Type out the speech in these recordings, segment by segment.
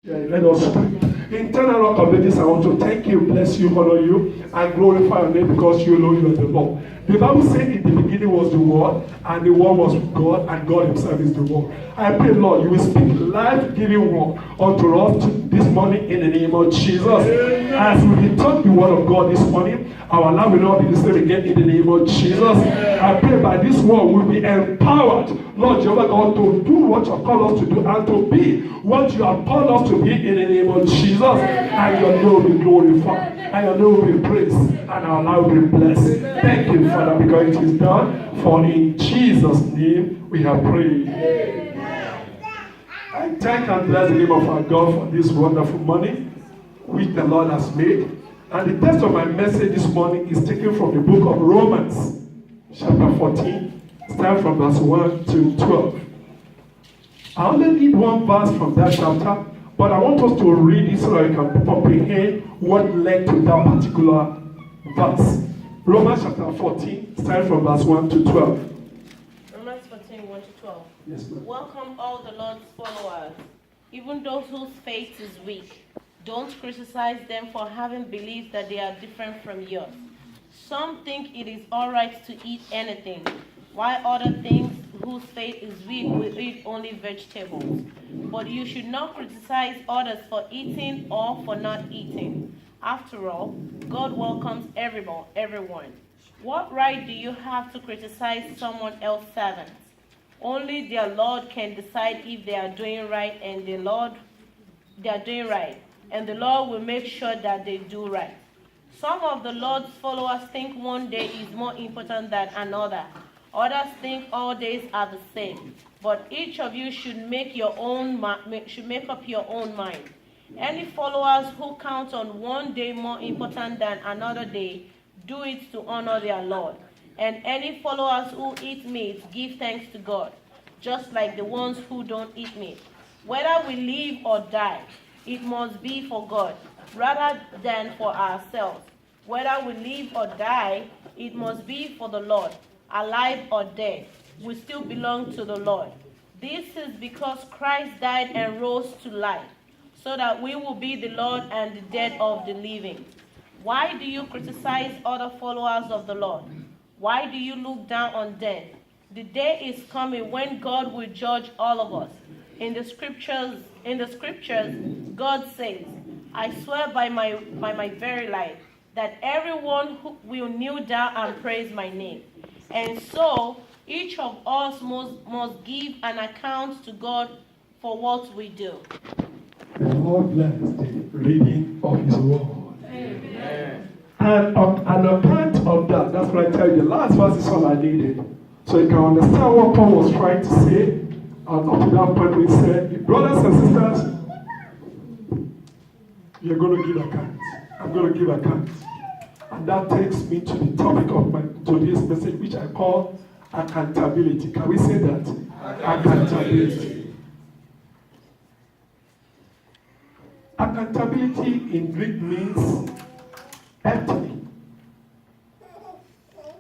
Let us pray. Eternal Rock of Ages, I want to thank you, bless you, honor you, and glorify your name because you know you are the Lord. The Bible said in the beginning was the Word, and the Word was with God, and God Himself is the Word. I pray, Lord, you will speak life-giving word unto us this morning in the name of Jesus. Amen. As we taught the Word of God this morning, our life will not be the same again in the name of Jesus. Amen. I pray by this word we will be empowered, Lord Jehovah God, to do what you have called us to do and to be what you have called us to be in the name of Jesus. Amen. And your name will be glorified, and your name will be praised, and our life will be blessed. Amen. Thank you, Father, because it is done. For in Jesus' name we have prayed. Amen. I thank and bless the name of our God for this wonderful morning which the Lord has made. And the text of my message this morning is taken from the book of Romans, chapter 14, starting from verse 1 to 12. I only need one verse from that chapter, but I want us to read it so that we can comprehend what led to that particular verse. Romans chapter 14, starting from verse 1 to 12. Romans 14, 1 to 12. Yes, ma'am. Welcome all the Lord's followers, even those whose faith is weak. Don't criticize them for having beliefs that they are different from yours. Some think it is all right to eat anything, while others think whose faith is weak will eat only vegetables. But you should not criticize others for eating or for not eating. After all, God welcomes everyone. What right do you have to criticize someone else's servants? Only their Lord can decide if they are doing right, and the Lord will make sure that they do right. Some of the Lord's followers think one day is more important than another. Others think all days are the same. But each of you should make up your own mind. Any followers who count on one day more important than another day, do it to honor their Lord. And any followers who eat meat, give thanks to God, just like the ones who don't eat meat. Whether we live or die, it must be for God, rather than for ourselves. Whether we live or die, it must be for the Lord. Alive or dead, we still belong to the Lord. This is because Christ died and rose to life, so that we will be the Lord and the dead of the living. Why do you criticize other followers of the Lord? Why do you look down on them? The day is coming when God will judge all of us. In the scriptures, God says, I swear by my very life, that everyone who will kneel down and praise my name. And so, each of us must give an account to God for what we do. The Lord bless the reading of His word. Amen. And on account of that, that's what I tell you, the last verse is all I needed. So you can understand what Paul was trying to say. And up to that point, we said, brothers and sisters, you're going to give account. I'm going to give account. And that takes me to the topic of today's message, which I call accountability. Can we say that? Accountability. Accountability in Greek means empty.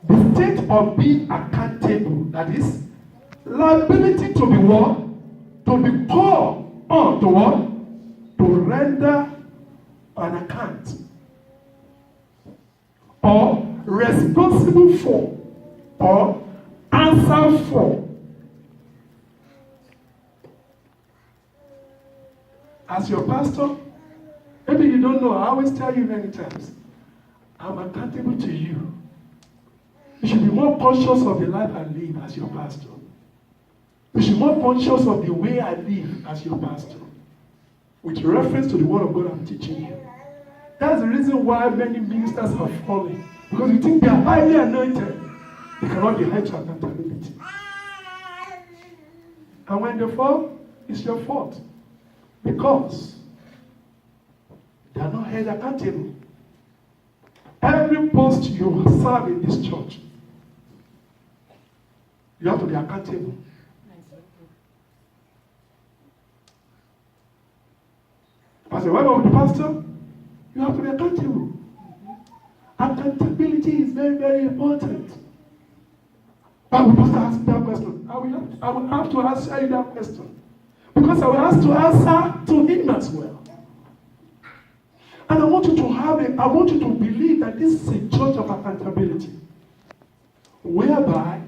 The state of being accountable, that is, liability to be what? To be called on to what? To render an account. Or responsible for, or answer for. As your pastor, maybe you don't know, I always tell you many times, I'm accountable to you. You should be more conscious of the life I live as your pastor. You should be more conscious of the way I live as your pastor. With reference to the word of God I'm teaching you. That's the reason why many ministers are falling. Because you think they are highly anointed. They cannot be held to accountability. And when they fall, it's your fault. Because they are not held accountable. Every post you serve in this church, you have to be accountable. As a wife of the pastor, you have to be accountable. Accountability is very, very important. But we must ask that question. I will have to answer you that question. Because I will have to answer to him as well. want you to believe that this is a church of accountability, whereby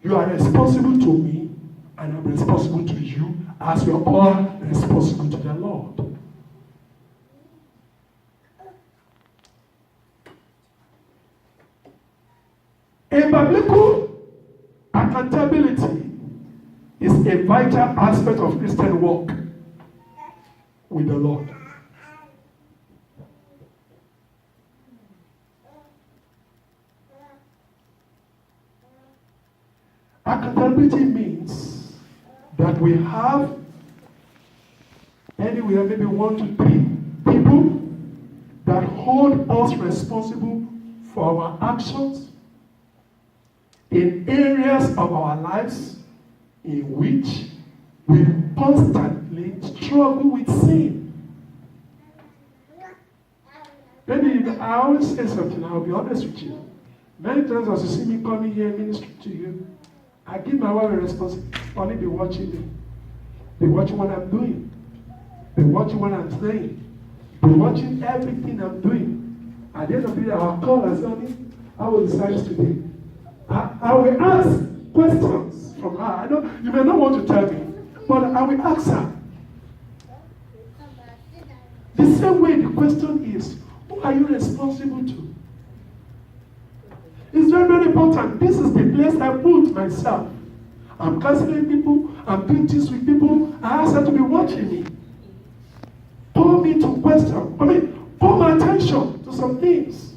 you are responsible to me and I'm responsible to you as we're all responsible to the Lord. A biblical accountability is a vital aspect of Christian walk with the Lord. Accountability means that we have anywhere maybe 1 to 3 people that hold us responsible for our actions in areas of our lives in which we constantly struggle with sin. Maybe I always say something, I'll be honest with you. Many times as you see me coming here ministering to you, I give my wife a responsibility. Only be watching me. Be watching what I'm doing. Be watching what I'm saying. Be watching everything I'm doing. At the end of the day, I'll call and say, honey, how was the service today? I will ask questions from her. I know you may not want to tell me, but I will ask her. The same way the question is, who are you responsible to? It's very, very important. This is the place I put myself. I'm counseling people. I'm doing this with people. I ask her to be watching me. Pull me to question. Pull my attention to some things.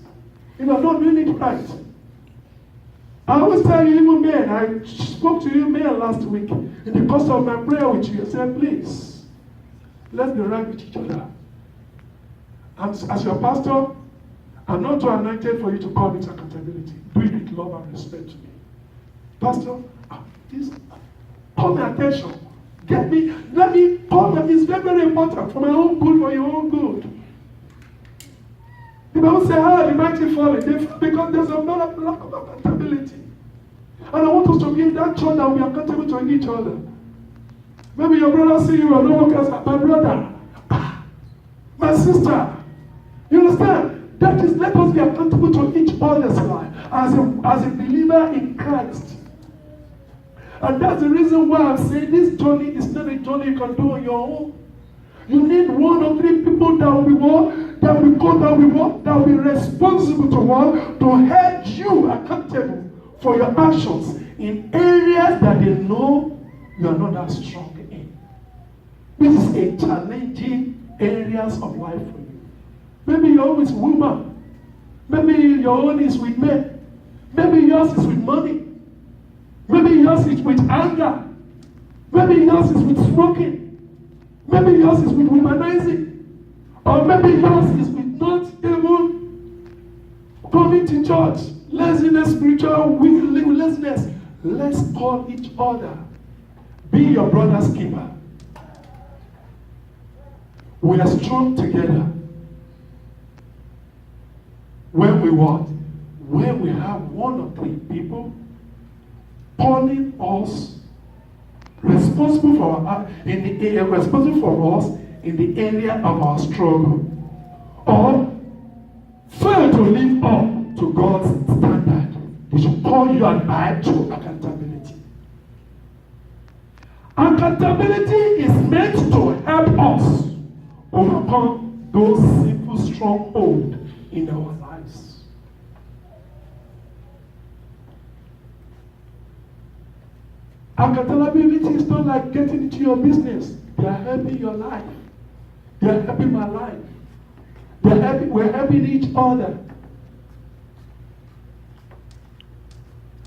If I'm not doing it right. I always tell you, even men, I spoke to you men last week in the course of my prayer with you. I said, please, let's be right with each other. As your pastor, I'm not too anointed for you to call it accountability. Do it with love and respect to me. Pastor, please, call my attention. Let me call them. It's very, very important for my own good, for your own good. The Bible says, how the mighty fallen? They fall because there's a lack of accountability. And I want us to be in that church that we are accountable to each other. Maybe your brother see you and no one can say, my brother, my sister. You understand? That is, let us be accountable to each other's life as a believer in Christ. And that's the reason why I'm saying this journey is not a journey you can do on your own. You need 1 or 3 people that will be responsible to hold you accountable for your actions in areas that they know you are not that strong in. This is a challenging areas of life for you. Maybe your own is woman. Maybe your own is with men. Maybe yours is with money. Maybe yours is with anger. Maybe yours is with smoking. Maybe yours is with womanizing. Or maybe yours is with not even coming to church. Laziness, spiritual laziness. Let's call each other. Be your brother's keeper. We are strong together. When we what? When we have 1 or 3 people calling us responsible for us in the area of our struggle, or fail to live up to God's standard, they should call you and I to accountability. Accountability is meant to help us overcome those simple strongholds in our lives. Accountability is not like getting into your business. They are helping your life. They are helping my life. We're helping each other.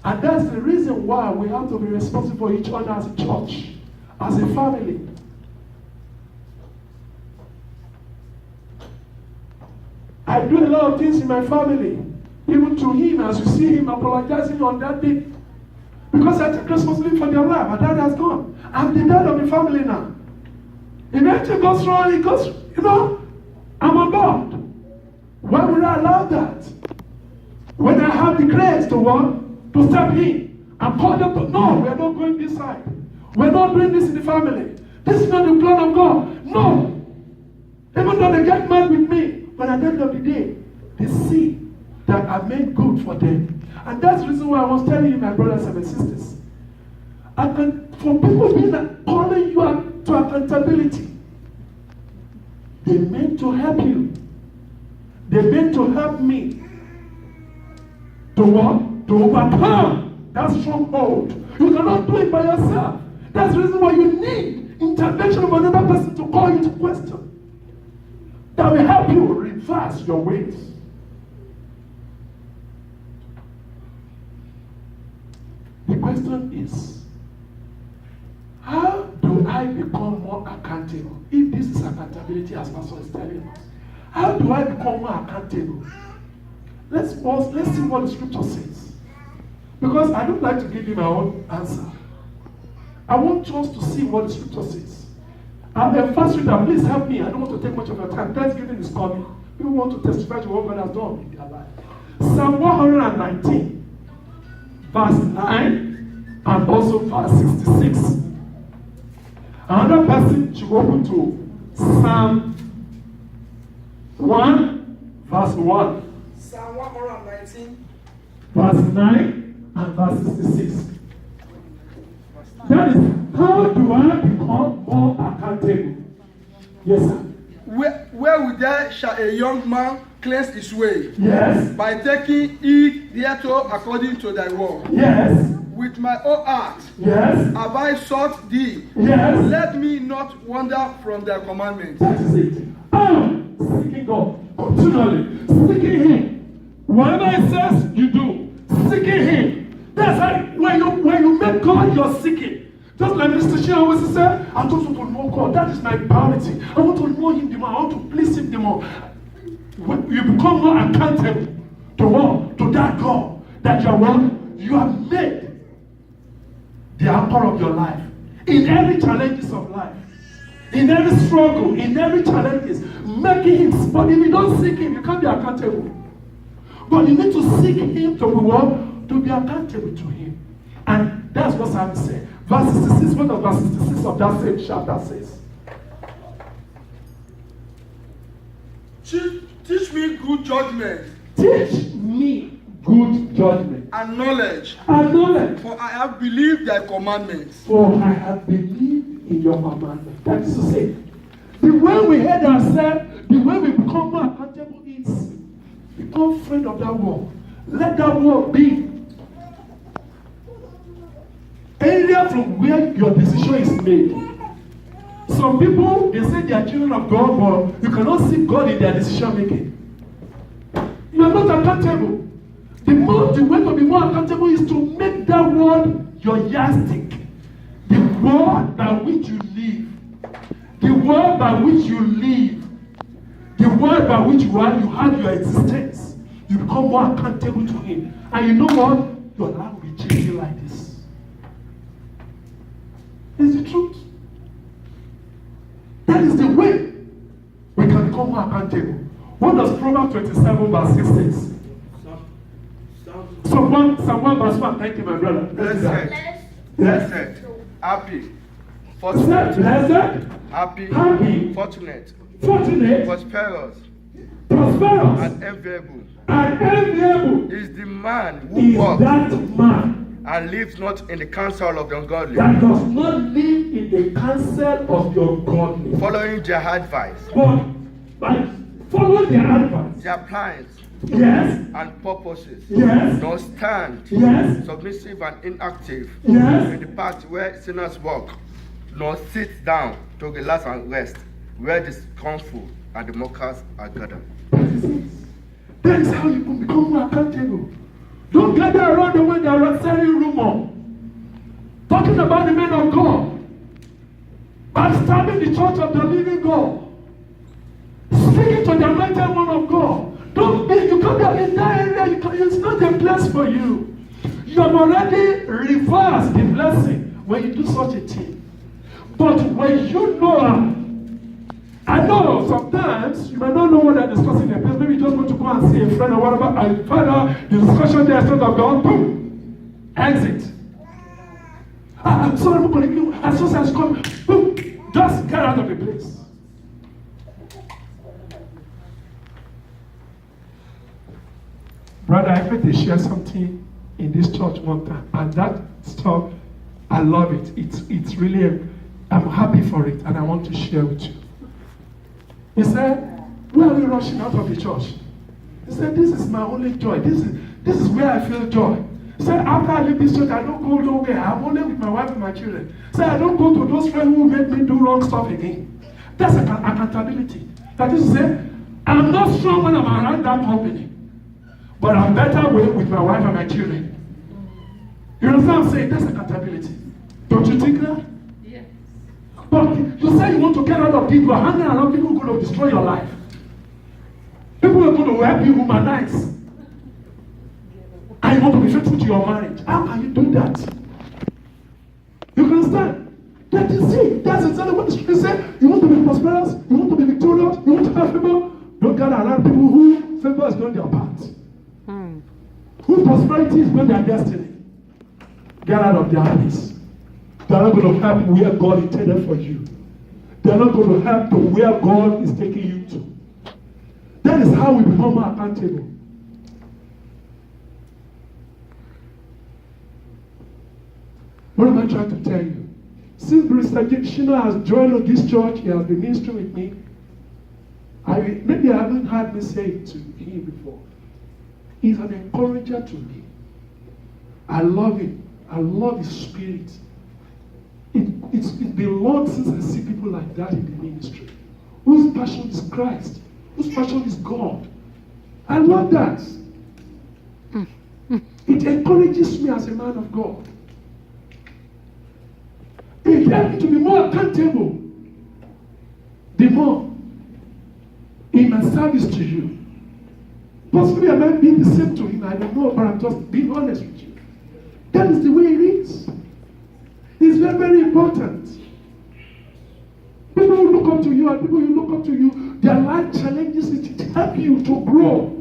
And that's the reason why we have to be responsible for each other as a church, as a family. I do a lot of things in my family. Even to him, as you see him apologizing on that day. Because I take responsibility for their life. My dad has gone. I'm the dad of the family now. If anything goes wrong, it goes, I'm on board. Why would I allow that? When I have the grace to step in and call them to, no, we're not going this side. We're not doing this in the family. This is not the plan of God. No. Even though they get mad good for them. And that's the reason why I was telling you, my brothers and my sisters, for people being calling you to accountability, they meant to help you. They meant to help me. To what? To overcome that stronghold. You cannot do it by yourself. That's the reason why you need intervention of another person to call you to question. That will help you reverse your ways. The question is, how do I become more accountable? If this is accountability as Pastor is telling us, how do I become more accountable? Let's pause, let's see what the scripture says. Because I don't like to give you my own answer. I want us to see what the scripture says. I'm a first reader, please help me. I don't want to take much of your time. Thanksgiving is coming. People want to testify to what God has done in their life. Psalm 119, verse 9, and also verse 66. Another person should open to Psalm 1, verse 1. Psalm 119, verse 9 and verse 66. That is, how do I become more accountable? Yes, sir. where shall a young man cleanse his way? Yes. By taking heed thereto according to thy word. Yes. With my whole heart Yes. have I sought thee. Yes. Let me not wander from thy commandments. That is it. I'm seeking God continually. Seeking Him. Whatever He says, you do. Seeking Him. That's how, when you make God your seeking. Just like Mr. Shea always said, I just want to know God. That is my priority. I want to know Him the more. I want to please Him the more. When you become more accountable to what? To that God that you have made the anchor of your life. In every challenges of life. In every struggle, in every challenges, making Him. But if you don't seek Him, you can't be accountable. But you need to seek Him to be what? To be accountable to Him. And that's what Psalm said. Verse 66, what does verse 66 of that same chapter says? Teach me good judgment. Teach me good judgment. And knowledge. And knowledge. For I have believed thy commandments. For I have believed in your commandments. That is to say, the way we head ourselves, the way we become more accountable is become friend of that world. Let that world be area from where your decision is made. Some people, they say they are children of God, but you cannot see God in their decision making. You are not accountable. The way to be more accountable is to make that word your yardstick. The word by which you live. The word by which you live. The word by which you have your existence. You become more accountable to Him. And you know what? Your life will be changing like this. It's the truth. That is the way we can become more accountable. What does Proverbs 27 verse 6 says? Psalm 1 verse 1. Thank you, my brother. Blessed, happy, Blessed, happy, fortunate, prosperous, and enviable is the man who walks and lives not in the counsel of the ungodly, that does not live in the counsel of the ungodly, following their advice, but by following their advice, their plans, yes, and purposes, yes, nor stand yes, submissive and inactive yes, in the path where sinners walk, nor sit down to relax and rest, where the scornful and the mockers are gathered. That is how you can become more accountable. Don't gather around the way they are selling rumor, talking about the men of God, backstabbing the church of the living God, speaking to the anointed one of God. Don't be, you can't be in that area. It's not a place for you. You have already reversed the blessing when you do such a thing. But when you know, I know sometimes you might not know what they're discussing in a place. Maybe you just want to go and see a friend or whatever, and find out the discussion there is not of God. Boom! Exit. I'm sorry, I'm going to you. As soon as come, boom! Just get out of the place. Brother Equity shared something in this church one time, and that stuff, I love it. It's really, I'm happy for it, and I want to share with you. He said, why are we rushing out of the church? He said, this is my only joy. This is where I feel joy. He said, after I leave this church, I don't go nowhere. I'm only with my wife and my children. He said, I don't go to those friends who made me do wrong stuff again. That's accountability. That is to say, I'm not strong when I'm around that company, but I'm better with my wife and my children. You understand what I'm saying? That's accountability. Don't you think that? Yes. But you say you want to get out of this, but hanging around people who are going to destroy your life. People are going to help you humanize. And you want to be faithful to your marriage. How can you do that? You can understand? That is it. That's exactly what the scripture says. You want to be prosperous, you want to be victorious, you want to have favor. Don't gather around people who favor is not their part. Who prosperity is not their destiny. Get out of their hands. They're not going to help where God intended for you. They're not going to help to where God is taking you to. That is how we become more accountable. What am I trying to tell you? Since Mr. Shino has joined this church, he has been ministering with me. Maybe I haven't heard me say it to him before. He's an encourager to me. I love him. I love his spirit. It's been long since I see people like that in the ministry. Whose passion is Christ. Whose passion is God. I love that. It encourages me as a man of God. It helps me to be more accountable. The more in my service to you. Possibly I might be the same to him, I don't know, but I'm just being honest with you. That is the way it is. It's very, very important. People who look up to you and people who look up to you, their life challenges it to help you to grow.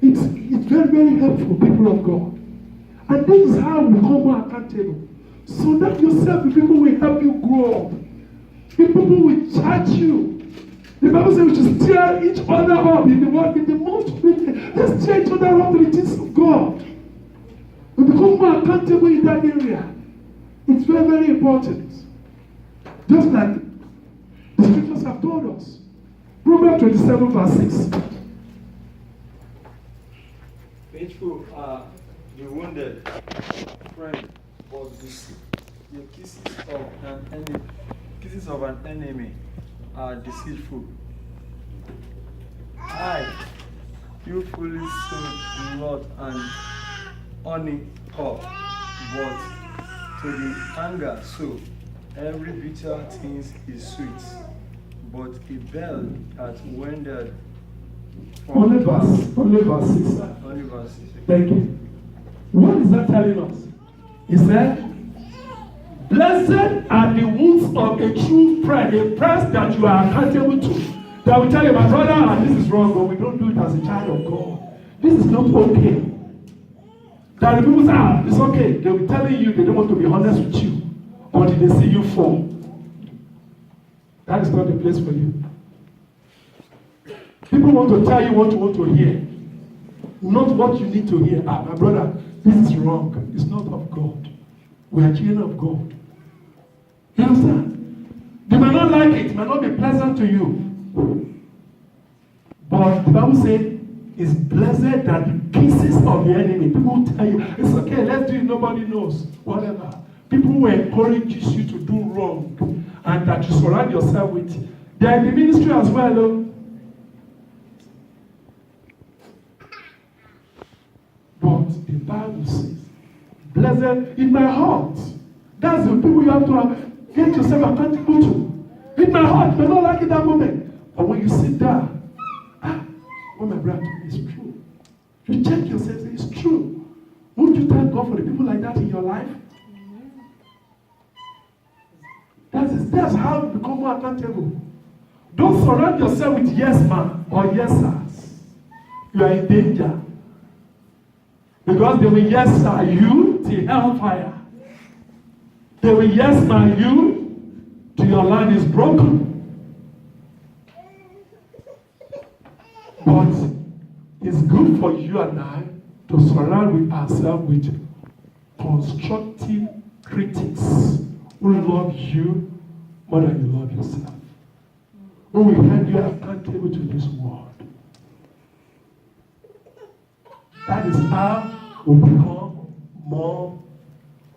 It's very, very helpful, people of God. And this is how we become more accountable. Surround yourself with people who will help you grow up. People who will charge you. The Bible says we should stir each other up in the world, in the most let's stir each other up with the things of God. We become more accountable in that area. It's very, very important. Just like the scriptures have told us. Proverbs 27 verse 6. Faithful are the wounded friend, but the kisses of an enemy are deceitful. You foolish sow lot and honey cup, but to the anger so every bitter thing is sweet, but a bell that wended Only verse 6. Only verse 6. Thank you. What is that telling us? He said, blessed are the wounds of a true friend, a friend that you are accountable to. That will tell you, my brother, this is wrong, but we don't do it as a child of God. This is not okay. That the people say, it's okay. They will be telling you they don't want to be honest with you until they see you fall. That is not the place for you. People want to tell you what you want to hear, not what you need to hear. My brother, this is wrong. It's not of God. We are children of God. You understand? They might not like it. It might not be pleasant to you. But the Bible says, it's blessed that the kisses of the enemy. People tell you, it's okay, let's do it, nobody knows. Whatever. People who encourages you to do wrong and that you surround yourself with. They are in the ministry as well, though. But the Bible says, blessed in my heart. That's the people you have to get yourself accountable to. In my heart, you may not like it that moment. But when you sit down, what my brother told me is true. You check yourself, say it's true. Won't you thank God for the people like that in your life? That's how you become more accountable. Don't surround yourself with yes man or yes sirs. You are in danger. Because they will yes sir you till hellfire. They will yes man you till your land is broken. But it's good good for you and I to surround with ourselves with constructive critics who love you more than you love yourself. Who will hold you accountable to this world. That is how we become more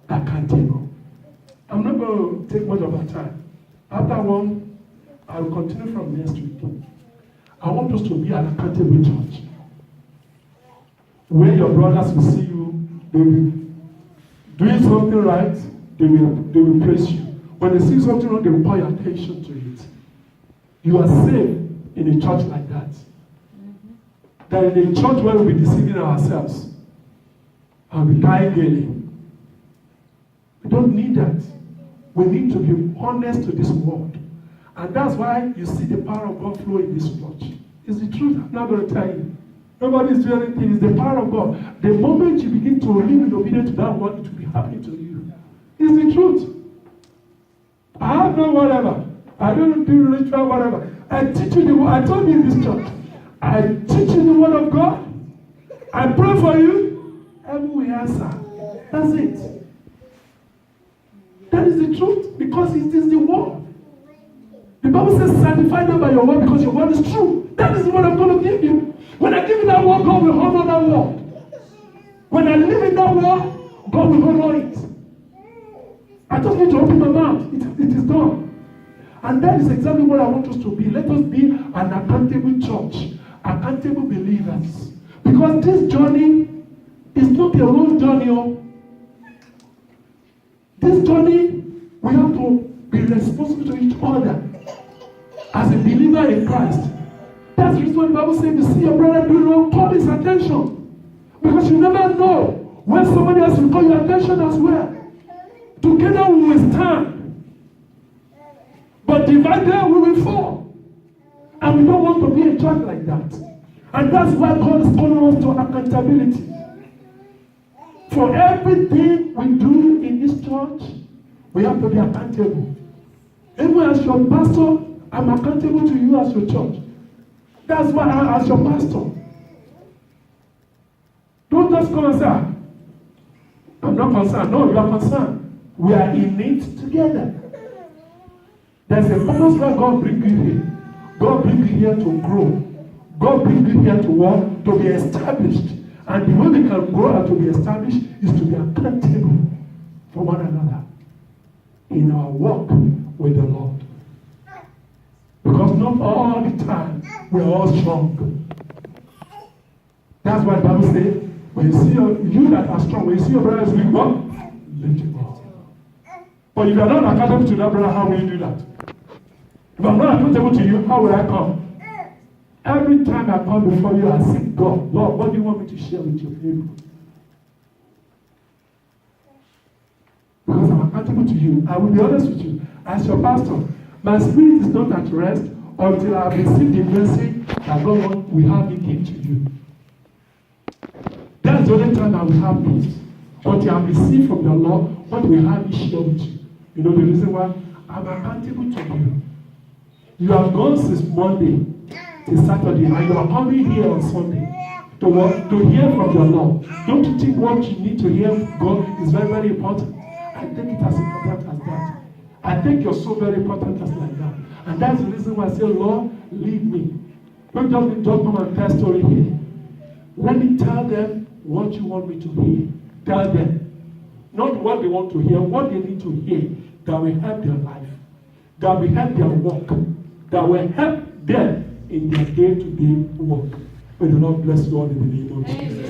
accountable. I'm not going to take much of our time. After one, I will continue from next week. I want us to be an accountable church. When your brothers will see you, they will doing something right, they will praise you. When they see something wrong, they will pay attention to it. You are safe in a church like that. That in a church where we'll be deceiving ourselves and we die daily. We don't need that. We need to be honest to this world. And that's why you see the power of God flow in this church. It's the truth. I'm not going to tell you. Nobody's doing anything. It's the power of God. The moment you begin to live in obedience to that word, it will be happening to you. It's the truth. I have no whatever. I don't do ritual whatever. I teach you the word. I told you in this church. I teach you the word of God. I pray for you. Heaven will answer. That's it. That is the truth because it is the word. The Bible says, sanctify them by your word because your word is true. That is what I'm going to give you. When I give you that word, God will honor that word. When I live in that word, God will honor it. I just need to open my mouth. It is done. And that is exactly what I want us to be. Let us be an accountable church, accountable believers. Because this journey is not a long journey. Oh. This journey, we have to be responsible to each other as a believer in Christ. That's the reason why the Bible says, you see your brother do wrong, call his attention. Because you never know when somebody else will call your attention as well. Together we will stand. But divided we will fall. And we don't want to be a church like that. And that's why God is calling us to accountability. For everything we do in this church, we have to be accountable. Even as your pastor, I'm accountable to you as your church. That's why I, as your pastor, don't just come and say, I'm not concerned. No, you are concerned. We are in it together. There's a purpose why God brings you here. God brings you here to grow. God brings you here to work, to be established. And the way we can grow and to be established is to be accountable for one another in our walk with the Lord. Because not all the time we're all strong. That's why the Bible says, when you see you that are strong, when you see your brothers weak, what? Lift him up. But if you are not accountable to that brother, how will you do that? If I'm not accountable to you, how will I come? Every time I come before you, I say, God, Lord, what do you want me to share with your people? Because I'm accountable to you. I will be honest with you. As your pastor, my spirit is not at rest until I have received the message that God will have me give to you. That's the only time I will have peace. Until I have received from the Lord what will have me share with you. You know the reason why? I'm accountable to you. You have gone since Monday till Saturday, and you are coming here on Sunday to hear from the Lord. Don't you think what you need to hear from God is very, very important? I take it as important as that. I think you're so very important as like that. And that's the reason why I say, Lord, lead me. Don't just come and tell story here. Let me tell them what you want me to hear. Tell them. Not what they want to hear, what they need to hear that will help their life, that will help their work, that will help them in their day-to-day work. May the Lord bless you all in the name of Jesus.